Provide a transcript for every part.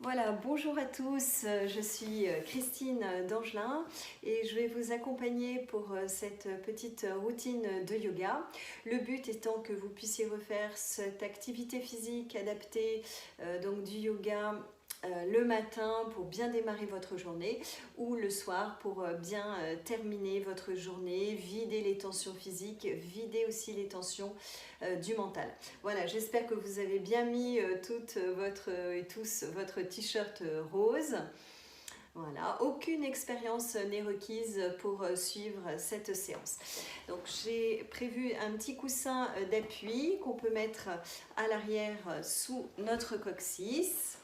Voilà, bonjour à tous, je suis Christine Dangelin et je vais vous accompagner pour cette petite routine de yoga. Le but étant que vous puissiez refaire cette activité physique adaptée, donc du yoga le matin pour bien démarrer votre journée ou le soir pour bien terminer votre journée, vider les tensions physiques, vider aussi les tensions du mental. Voilà, j'espère que vous avez bien mis toutes et tous votre t-shirt rose. Voilà, aucune expérience n'est requise pour suivre cette séance. Donc j'ai prévu un petit coussin d'appui qu'on peut mettre à l'arrière sous notre coccyx.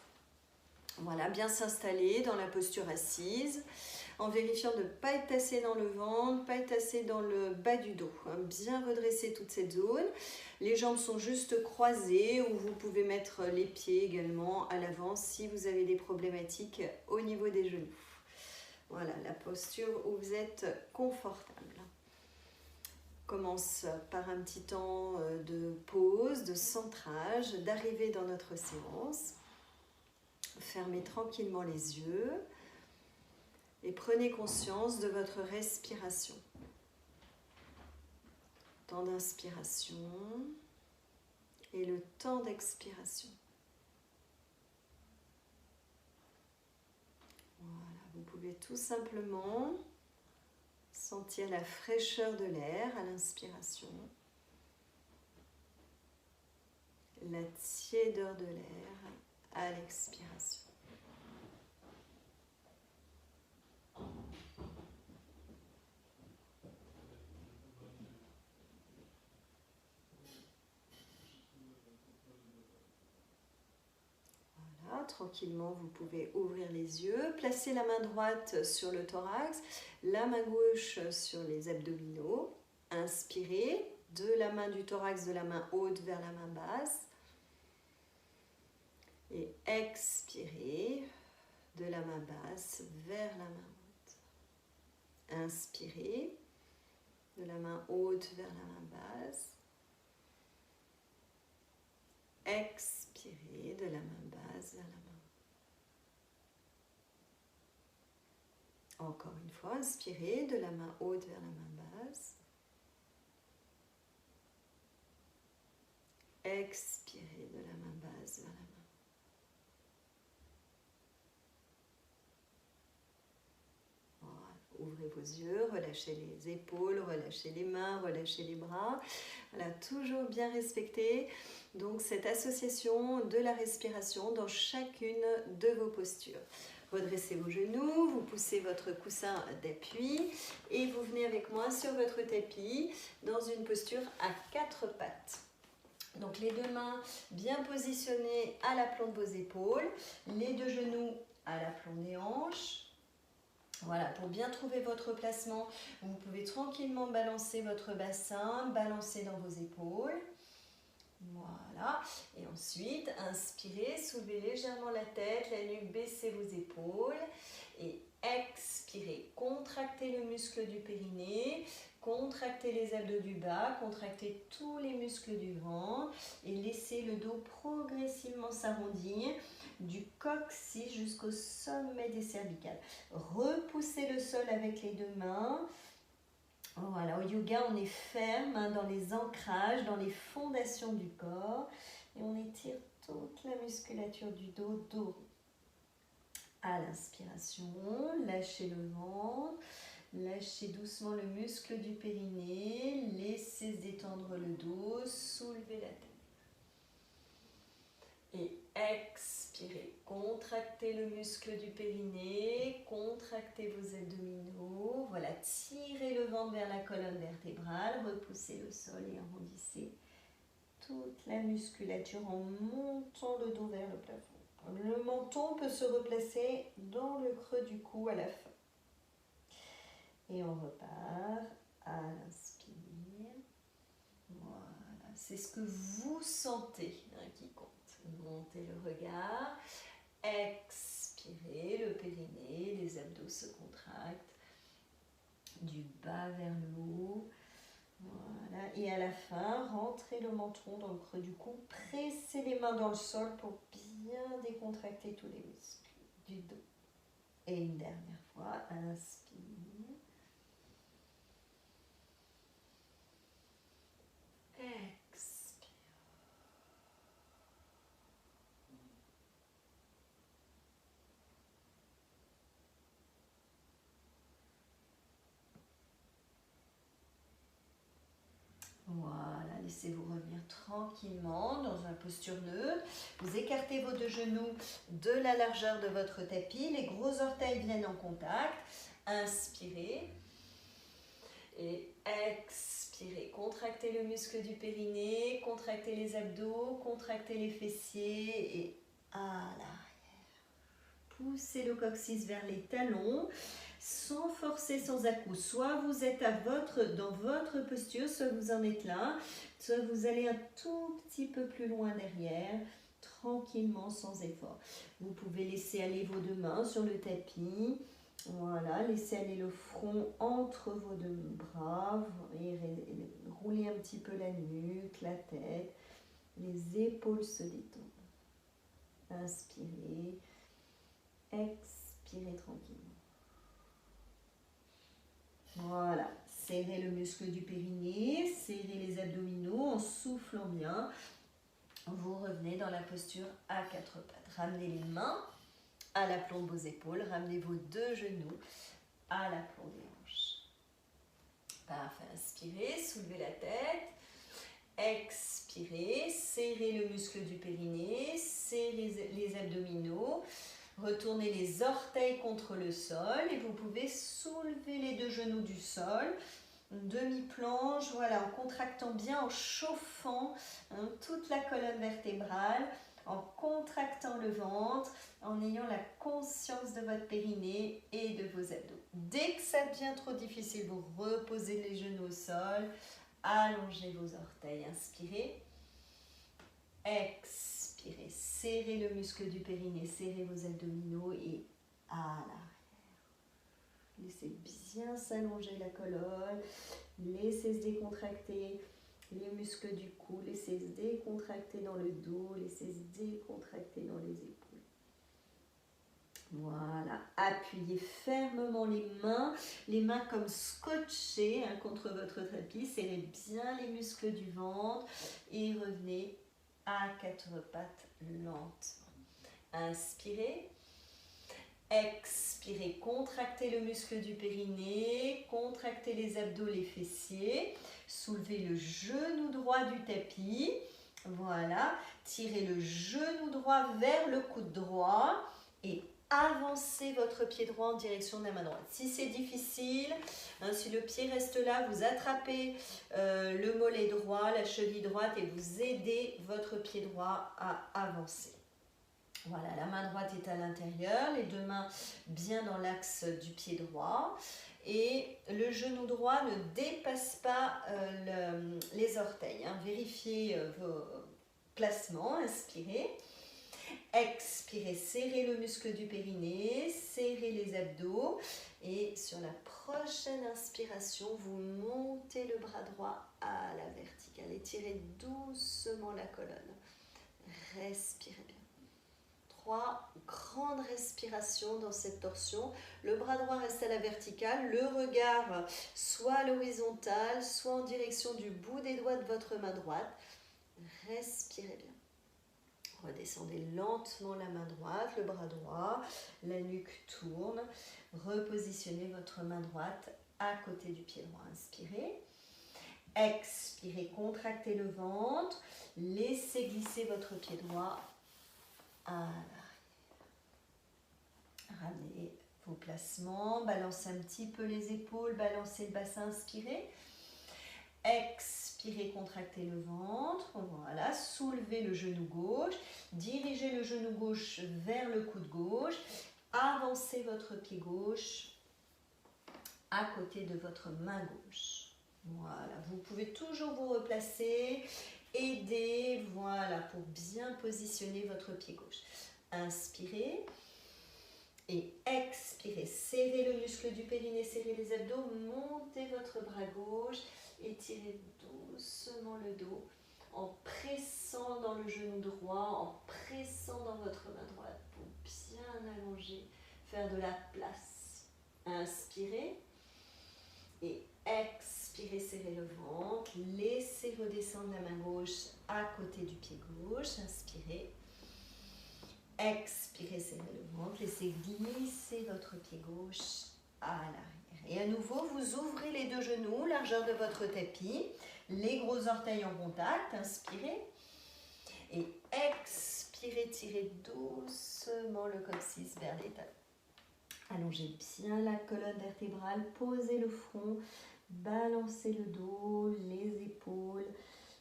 Voilà, bien s'installer dans la posture assise, en vérifiant de ne pas être tassé dans le ventre, pas être tassé dans le bas du dos. Bien redresser toute cette zone. Les jambes sont juste croisées ou vous pouvez mettre les pieds également à l'avant si vous avez des problématiques au niveau des genoux. Voilà, la posture où vous êtes confortable. On commence par un petit temps de pause, de centrage, d'arrivée dans notre séance. Fermez tranquillement les yeux et prenez conscience de votre respiration. Temps d'inspiration et le temps d'expiration. Voilà, vous pouvez tout simplement sentir la fraîcheur de l'air à l'inspiration, la tiédeur de l'air à l'expiration. Voilà, tranquillement, vous pouvez ouvrir les yeux, placer la main droite sur le thorax, la main gauche sur les abdominaux. Inspirez de la main du thorax, de la main haute vers la main basse. Et expirez de la main basse vers la main haute. Inspirez de la main haute vers la main basse. Expirez de la main basse vers la main haute. Encore une fois, inspirez de la main haute vers la main basse. Expirez de la main basse vers la main. Ouvrez vos yeux, relâchez les épaules, relâchez les mains, relâchez les bras. Voilà, toujours bien respecter donc cette association de la respiration dans chacune de vos postures. Redressez vos genoux, vous poussez votre coussin d'appui et vous venez avec moi sur votre tapis dans une posture à 4 pattes. Donc les deux mains bien positionnées à l'aplomb de vos épaules, les deux genoux à l'aplomb des hanches. Voilà, pour bien trouver votre placement, vous pouvez tranquillement balancer votre bassin, balancer dans vos épaules. Voilà, et ensuite, inspirez, soulevez légèrement la tête, la nuque, baissez vos épaules. Et expirez, contractez le muscle du périnée, contractez les abdos du bas, contractez tous les muscles du ventre et laissez le dos progressivement s'arrondir du coccyx jusqu'au sommet des cervicales. Repoussez le sol avec les deux mains. Voilà, au yoga, on est ferme dans les ancrages, dans les fondations du corps et on étire toute la musculature du dos doré. À l'inspiration, lâchez le ventre, lâchez doucement le muscle du périnée, laissez se détendre le dos, soulevez la tête. Et expirez, contractez le muscle du périnée, contractez vos abdominaux, voilà, tirez le ventre vers la colonne vertébrale, repoussez le sol et arrondissez toute la musculature en montant le dos vers le plafond. Le menton peut se replacer dans le creux du cou à la fin. Et on repart à l'inspire. Voilà, c'est ce que vous sentez qui compte. Montez le regard, expirez le périnée, les abdos se contractent du bas vers le haut. Voilà, et à la fin, rentrez le menton dans le creux du cou, pressez les mains dans le sol pour bien bien décontracter tous les muscles du dos. Et une dernière fois, inspire. Expire. Voilà, laissez-vous revenir tranquillement dans une posture neutre. Vous écartez vos deux genoux de la largeur de votre tapis. Les gros orteils viennent en contact. Inspirez. Et expirez. Contractez le muscle du périnée, contractez les abdos, contractez les fessiers et à l'arrière. Poussez le coccyx vers les talons. Sans forcer, sans à-coups. Soit vous êtes dans votre posture, soit vous en êtes là, soit vous allez un tout petit peu plus loin derrière, tranquillement, sans effort. Vous pouvez laisser aller vos deux mains sur le tapis. Voilà, laissez aller le front entre vos deux bras et roulez un petit peu la nuque, la tête. Les épaules se détendent. Inspirez, expirez tranquillement. Voilà, serrez le muscle du périnée, serrez les abdominaux en soufflant bien. Vous revenez dans la posture à quatre pattes. Ramenez les mains à l'aplomb de vos épaules, ramenez vos deux genoux à l'aplomb des hanches. Parfait, inspirez, soulevez la tête. Expirez, serrez le muscle du périnée, serrez les abdominaux. Retournez les orteils contre le sol et vous pouvez soulever les deux genoux du sol. Demi-planche, voilà, en contractant bien, en chauffant toute la colonne vertébrale, en contractant le ventre, en ayant la conscience de votre périnée et de vos abdos. Dès que ça devient trop difficile, vous reposez les genoux au sol, allongez vos orteils, inspirez, expirez, serrez le muscle du périnée, serrez vos abdominaux et à l'arrière. Laissez bien s'allonger la colonne, laissez se décontracter les muscles du cou, laissez se décontracter dans le dos, laissez se décontracter dans les épaules. Voilà, appuyez fermement les mains comme scotchées contre votre tapis, serrez bien les muscles du ventre et revenez à quatre pattes lentement. Inspirez. Expirez, contractez le muscle du périnée, contractez les abdos, les fessiers, soulevez le genou droit du tapis, voilà, tirez le genou droit vers le coude droit et avancez votre pied droit en direction de la main droite. Si c'est difficile, si le pied reste là, vous attrapez le mollet droit, la cheville droite et vous aidez votre pied droit à avancer. Voilà, la main droite est à l'intérieur, les deux mains bien dans l'axe du pied droit et le genou droit ne dépasse pas les orteils. Vérifiez vos placements, inspirez, expirez, serrez le muscle du périnée, serrez les abdos et sur la prochaine inspiration, vous montez le bras droit à la verticale, étirez doucement la colonne, respirez bien. 3 grandes respirations dans cette torsion. Le bras droit reste à la verticale, le regard soit à l'horizontale, soit en direction du bout des doigts de votre main droite. Respirez bien. Redescendez lentement la main droite, le bras droit, la nuque tourne. Repositionnez votre main droite à côté du pied droit. Inspirez. Expirez, contractez le ventre. Laissez glisser votre pied droit à l'arrière. Ramenez vos placements, balancez un petit peu les épaules, balancez le bassin, inspirez. Expirez, contractez le ventre, voilà, soulevez le genou gauche, dirigez le genou gauche vers le coude gauche, avancez votre pied gauche à côté de votre main gauche. Voilà, vous pouvez toujours vous replacer, aider, voilà, pour bien positionner votre pied gauche. Inspirez et expirez. Serrez le muscle du périnée, serrez les abdos, montez votre bras gauche, étirez doucement le dos. en pressant dans le genou droit, en pressant dans votre main droite pour bien allonger, faire de la place. Inspirez et expirez, serrez le ventre, laissez redescendre la main gauche à côté du pied gauche, inspirez. Expirez, serrez le ventre, laissez glisser votre pied gauche à l'arrière. Et à nouveau, vous ouvrez les deux genoux, largeur de votre tapis, les gros orteils en contact, inspirez. Et expirez, tirez doucement le coccyx vers les talons. Allongez bien la colonne vertébrale, posez le front, balancez le dos, les épaules,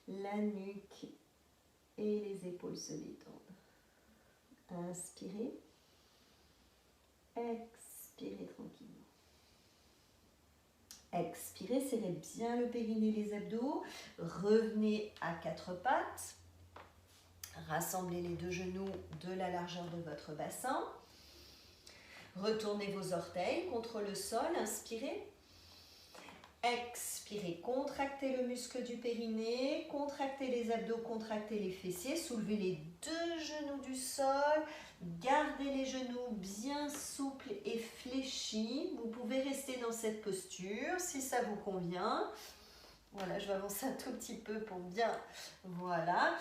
la nuque et les épaules se détendent. Inspirez, expirez tranquillement. Expirez, serrez bien le périnée, les abdos. Revenez à quatre pattes. Rassemblez les deux genoux de la largeur de votre bassin. Retournez vos orteils contre le sol. Inspirez. Expirez, contractez le muscle du périnée, contractez les abdos, contractez les fessiers, soulevez les deux genoux du sol, gardez les genoux bien souples et fléchis. Vous pouvez rester dans cette posture si ça vous convient. Voilà, je vais avancer un tout petit peu pour bien, voilà.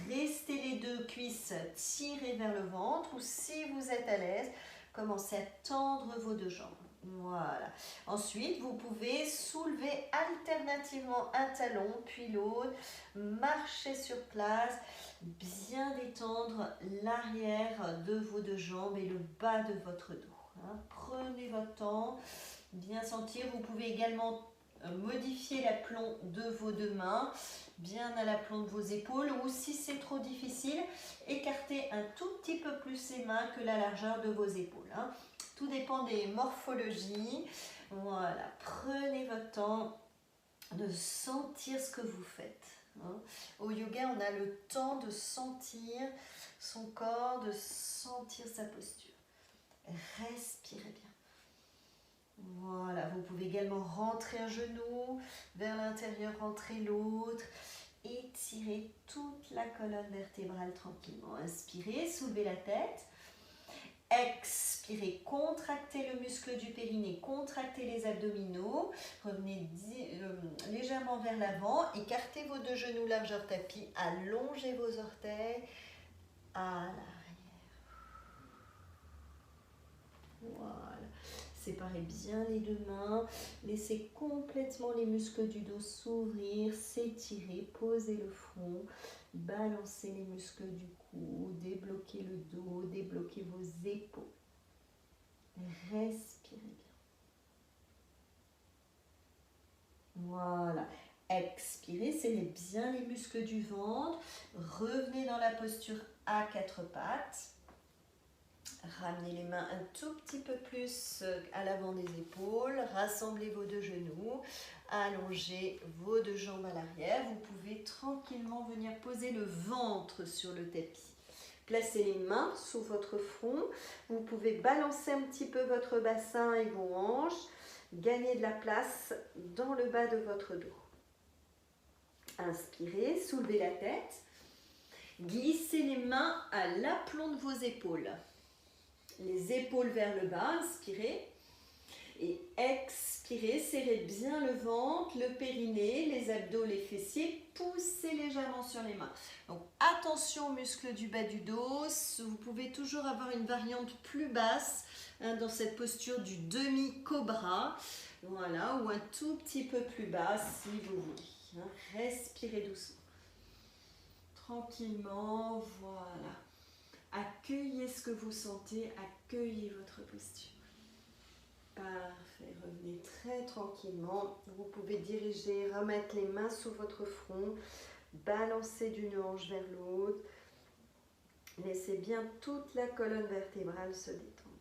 Restez les deux cuisses tirées vers le ventre ou si vous êtes à l'aise, commencez à tendre vos deux jambes. Voilà. Ensuite, vous pouvez soulever alternativement un talon puis l'autre, marcher sur place, bien détendre l'arrière de vos deux jambes et le bas de votre dos. Prenez votre temps, bien sentir. Vous pouvez également modifier l'aplomb de vos deux mains, bien à l'aplomb de vos épaules, ou si c'est trop difficile, écartez un tout petit peu plus les mains que la largeur de vos épaules. Tout dépend des morphologies. Voilà, prenez votre temps de sentir ce que vous faites. Au yoga, on a le temps de sentir son corps, de sentir sa posture. Respirez bien. Voilà, vous pouvez également rentrer un genou vers l'intérieur, rentrer l'autre. Étirez toute la colonne vertébrale tranquillement. Inspirez, soulevez la tête. Expirez, contractez le muscle du périnée, contractez les abdominaux, revenez légèrement vers l'avant, écartez vos deux genoux largeur tapis, allongez vos orteils à l'arrière. Voilà, séparez bien les deux mains, laissez complètement les muscles du dos s'ouvrir, s'étirer, posez le front. Balancez les muscles du cou, débloquez le dos, débloquez vos épaules. Respirez bien. Voilà. Expirez, serrez bien les muscles du ventre. Revenez dans la posture à quatre pattes. Ramenez les mains un tout petit peu plus à l'avant des épaules. Rassemblez vos deux genoux. Allongez vos deux jambes à l'arrière. Vous pouvez tranquillement venir poser le ventre sur le tapis. Placez les mains sous votre front. Vous pouvez balancer un petit peu votre bassin et vos hanches. Gagnez de la place dans le bas de votre dos. Inspirez, soulevez la tête. Glissez les mains à l'aplomb de vos épaules. Les épaules vers le bas, inspirez. Et expirez, serrez bien le ventre, le périnée, les abdos, les fessiers, poussez légèrement sur les mains. Donc attention aux muscles du bas du dos, vous pouvez toujours avoir une variante plus basse dans cette posture du demi-cobra, voilà, ou un tout petit peu plus bas si vous voulez. Respirez doucement, tranquillement, voilà. Accueillez ce que vous sentez, accueillez votre posture. Parfait, revenez très tranquillement. Vous pouvez diriger, remettre les mains sous votre front, balancer d'une hanche vers l'autre. Laissez bien toute la colonne vertébrale se détendre.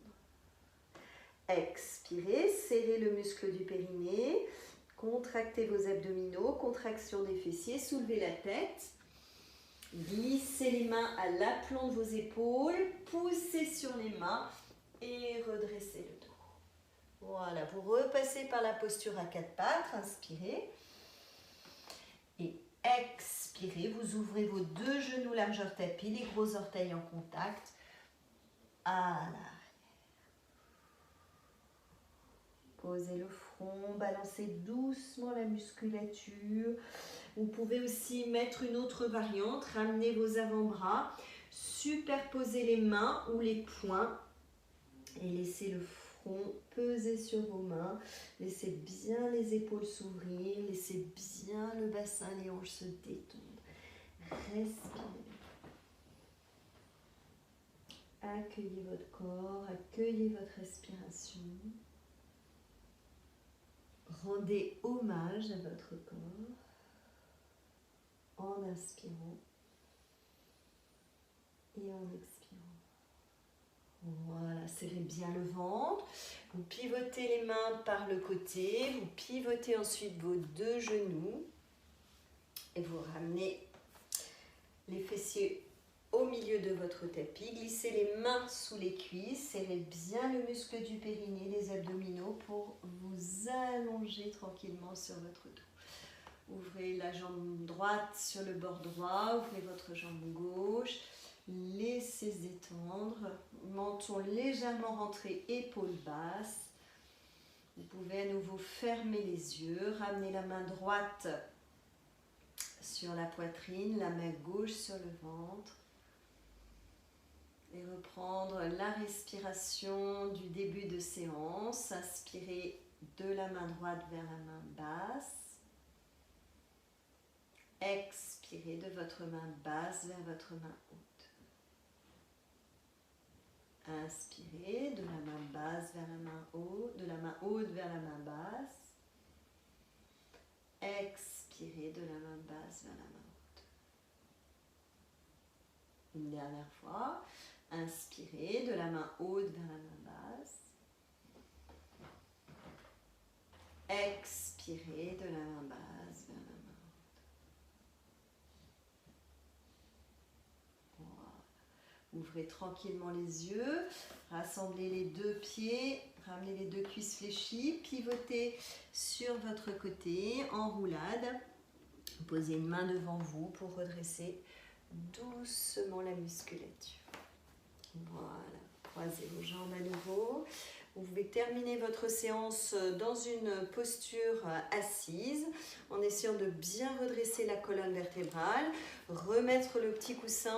Expirez, serrez le muscle du périnée, contractez vos abdominaux, contraction des fessiers, soulevez la tête. Glissez les mains à l'aplomb de vos épaules, poussez sur les mains et redressez le dos. Voilà, vous repassez par la posture à quatre pattes, inspirez. Et Expirez, vous ouvrez vos 2 genoux largeur tapis, les gros orteils en contact. À l'arrière. Posez le front, balancez doucement la musculature. Vous pouvez aussi mettre une autre variante, ramenez vos avant-bras, superposez les mains ou les poings et laissez le front peser sur vos mains. Laissez bien les épaules s'ouvrir, laissez bien le bassin, les hanches se détendre. Respirez. Accueillez votre corps, accueillez votre respiration. Rendez hommage à votre corps en inspirant et en expirant. Voilà, serrez bien le ventre. Vous pivotez les mains par le côté. Vous pivotez ensuite vos 2 genoux. Et vous ramenez les fessiers au milieu de votre tapis. Glissez les mains sous les cuisses. Serrez bien le muscle du périnée, les abdominaux pour vous allonger tranquillement sur votre dos. Ouvrez la jambe droite sur le bord droit. Ouvrez votre jambe gauche. Laissez étendre. Menton légèrement rentré, épaules basses. Vous pouvez à nouveau fermer les yeux. Ramenez la main droite sur la poitrine, la main gauche sur le ventre. Et reprendre la respiration du début de séance. Inspirez de la main droite vers la main basse. Expirez de votre main basse vers votre main haute. Inspirez de la main basse vers la main haute, de la main haute vers la main basse. Expirez de la main basse vers la main haute. Une dernière fois. Inspirez de la main haute vers la main basse. Expirez de la main basse vers la main haute. Voilà. Ouvrez tranquillement les yeux. Rassemblez les 2 pieds. Ramenez les 2 cuisses fléchies. Pivotez sur votre côté en roulade. Posez une main devant vous pour redresser doucement la musculature. Voilà, croisez vos jambes à nouveau. Vous pouvez terminer votre séance dans une posture assise en essayant de bien redresser la colonne vertébrale, remettre le petit coussin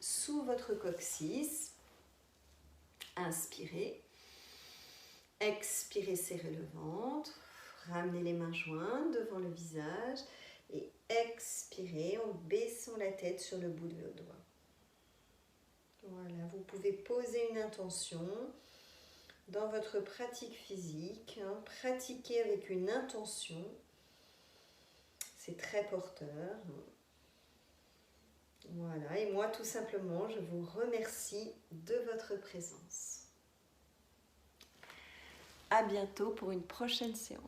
sous votre coccyx. Inspirez. Expirez, serrez le ventre. Ramenez les mains jointes devant le visage et expirez en baissant la tête sur le bout de vos doigts. Voilà, vous pouvez poser une intention dans votre pratique physique. Pratiquer avec une intention, c'est très porteur. Voilà, et moi tout simplement, je vous remercie de votre présence. À bientôt pour une prochaine séance.